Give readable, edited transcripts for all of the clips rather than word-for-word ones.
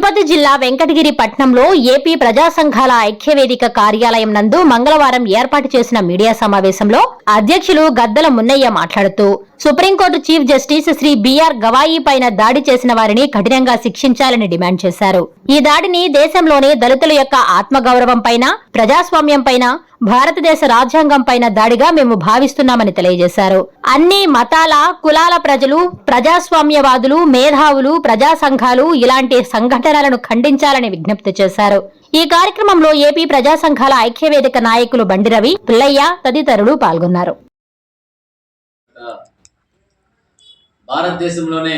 తిరుపతి జిల్లా వెంకటగిరి పట్నంలో ఏపీ ప్రజా సంఘాల ఐక్యవేదిక కార్యాలయం నందు మంగళవారం ఏర్పాటు చేసిన మీడియా సమావేశంలో అధ్యక్షులు గద్దల మున్నయ్య మాట్లాడుతూ supreme court chief justice Shri B R Gavai పైన దాడి చేసిన వారిని కఠినంగా శిక్షించాలని డిమాండ్ చేశారు. ఈ దాడిని దేశంలోని దళితుల యొక్క ఆత్మగౌరవం పైన, ప్రజాస్వామ్యం పైన, భారతదేశ రాజ్యాంగం పైన దాడిగా మేము భావిస్తున్నామని తెలియజేశారు. అన్ని మతాల, కులాల ప్రజలు, ప్రజాస్వామ్యవాదులు, మేధావులు, ప్రజా సంఘాలు ఇలాంటి సంఘటనలను ఖండించాలని విజ్ఞప్తి చేశారు. ఈ కార్యక్రమంలో ఏపీ ప్రజా సంఘాల ఐక్యవేదిక నాయకులు బండి రవి, పుల్లయ్య తదితరులు పాల్గొన్నారు. భారతదేశంలోనే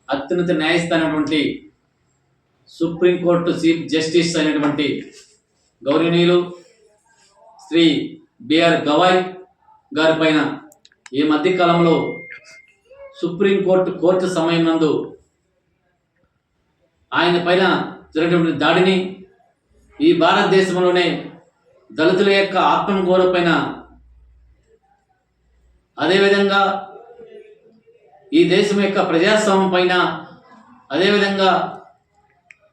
అత్యున్నత న్యాయస్థానమైనటువంటి సుప్రీంకోర్టు చీఫ్ జస్టిస్ అయినటువంటి గౌరవనీయులు శ్రీ బిఆర్ గవాయ్ గారి పైన ఈ మధ్యకాలంలో సుప్రీంకోర్టు సమయం నందు ఆయన పైన జరిగినటువంటి దాడిని, ఈ భారతదేశంలోనే దళితుల యొక్క ఆత్మగౌరవం పైన, అదేవిధంగా ఈ దేశం యొక్క ప్రజాస్వామ్యం పైన, అదేవిధంగా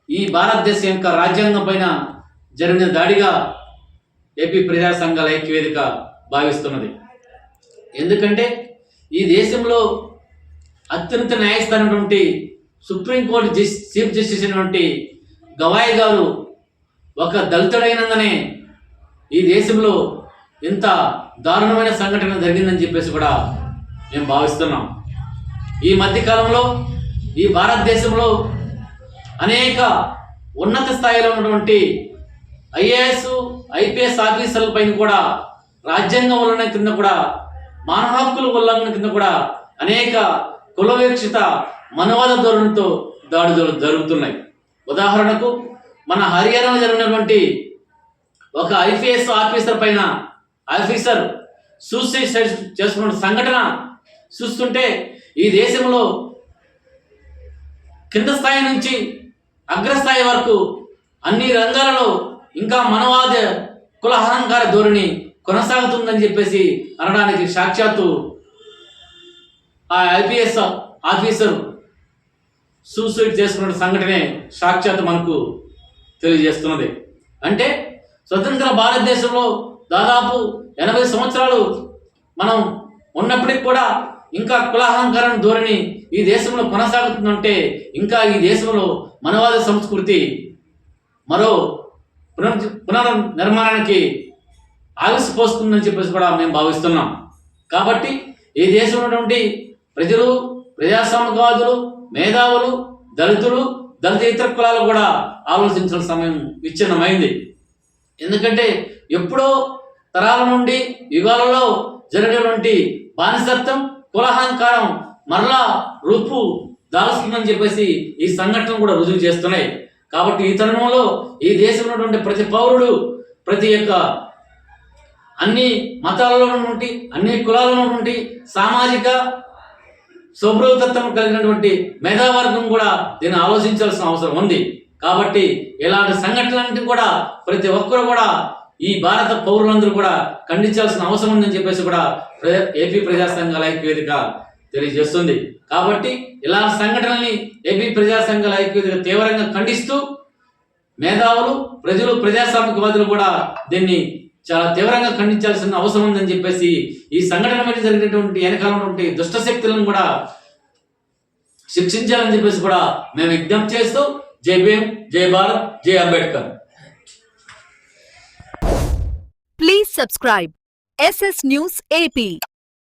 ఈ భారతదేశం యొక్క రాజ్యాంగం పైన జరిగిన దాడిగా ఏపీ ప్రజా సంఘాల ఐక్యవేదిక భావిస్తున్నది. ఎందుకంటే ఈ దేశంలో అత్యున్నత న్యాయస్థానమైనటువంటి సుప్రీంకోర్టు చీఫ్ జస్టిస్ అయినటువంటి గవాయ్ గారు ఒక దళితుడైనందునే ఈ దేశంలో ఇంత దారుణమైన సంఘటన జరిగిందని చెప్పేసి కూడా మేము భావిస్తున్నాం. ఈ మధ్యకాలంలో ఈ భారతదేశంలో అనేక ఉన్నత స్థాయిలో ఉన్నటువంటి ఐఏఎస్, ఐపీఎస్ ఆఫీసర్ల పైన కూడా రాజ్యాంగం ఉల్లంఘన కింద కూడా, మానవ హక్కుల ఉల్లంఘన కింద కూడా అనేక కులవివక్షిత మనవాద ధోరణితో దాడులు జరుగుతున్నాయి. ఉదాహరణకు మన హర్యానాలో జరిగినటువంటి ఒక ఐపీఎస్ ఆఫీసర్ సూసైడ్ చేసుకున్న సంఘటన చూస్తుంటే ఈ దేశంలో కింద స్థాయి నుంచి అగ్రస్థాయి వరకు అన్ని రంగాలలో ఇంకా మనవాద కుల అహంకార ధోరణి కొనసాగుతుందని చెప్పేసి అనడానికి సాక్షాత్తు ఆ ఐపీఎస్ ఆఫీసర్ సూసైడ్ చేసుకున్న సంఘటనే సాక్షాత్తు మనకు తెలియజేస్తున్నది. అంటే స్వతంత్ర భారతదేశంలో దాదాపు 80 సంవత్సరాలు మనం ఉన్నప్పటికి కూడా ఇంకా కులాహంకారం ధోరణి ఈ దేశంలో కొనసాగుతుందంటే ఇంకా ఈ దేశంలో మనవాద సంస్కృతి మరో పునర్నిర్మాణానికి ఆవిష్పోస్తుందని చెప్పేసి కూడా మేము భావిస్తున్నాం. కాబట్టి ఈ దేశంలో ఉన్నటువంటి ప్రజలు, ప్రజాస్వామ్యవాదులు, మేధావులు, దళితులు, దళితేతర కులాలు కూడా ఆలోచించిన సమయం విచ్ఛిన్నమైంది. ఎందుకంటే ఎప్పుడో తరాల నుండి యుగాలలో జరిగినటువంటి బానిసత్వం, కులహంకారం మరలా రూపు దాల్స్తుందని చెప్పేసి ఈ సంఘటన కూడా రుజువు చేస్తున్నాయి. కాబట్టి ఈ తరుణంలో ఈ దేశంలో ఉన్నటువంటి ప్రతి పౌరుడు, ప్రతి యొక్క అన్ని మతాలలో ఉన్నటువంటి, అన్ని కులాలలో ఉన్నటువంటి సామాజిక శుభ్రతత్వం కలిగినటువంటి మేధావర్గం కూడా దీన్ని ఆలోచించాల్సిన అవసరం ఉంది. కాబట్టి ఇలాంటి సంఘటనలన్నింటినీ కూడా ప్రతి ఒక్కరు కూడా ఈ భారత పౌరులందరూ కూడా ఖండించాల్సిన అవసరం ఉందని చెప్పేసి కూడా ఏపీ ప్రజా సంఘాల ఐక్యవేదిక తెలియజేస్తుంది. కాబట్టి ఇలాంటి సంఘటనల్ని ఏపీ ప్రజా సంఘాల ఐక్యవేదిక తీవ్రంగా ఖండిస్తూ మేధావులు, ప్రజలు, ప్రజాస్వామికవాదులు కూడా దీన్ని చాలా తీవ్రంగా ఖండించాల్సిన అవసరం ఉందని చెప్పేసి ఈ సంఘటన మీద జరిగినటువంటి వెనకాలటువంటి దుష్ట శక్తులను కూడా శిక్షించాలని చెప్పేసి కూడా మేము విజ్ఞప్తి చేస్తూ జై భీమ్, జై భారత్, జై Ambedkar. Please subscribe SS News AP.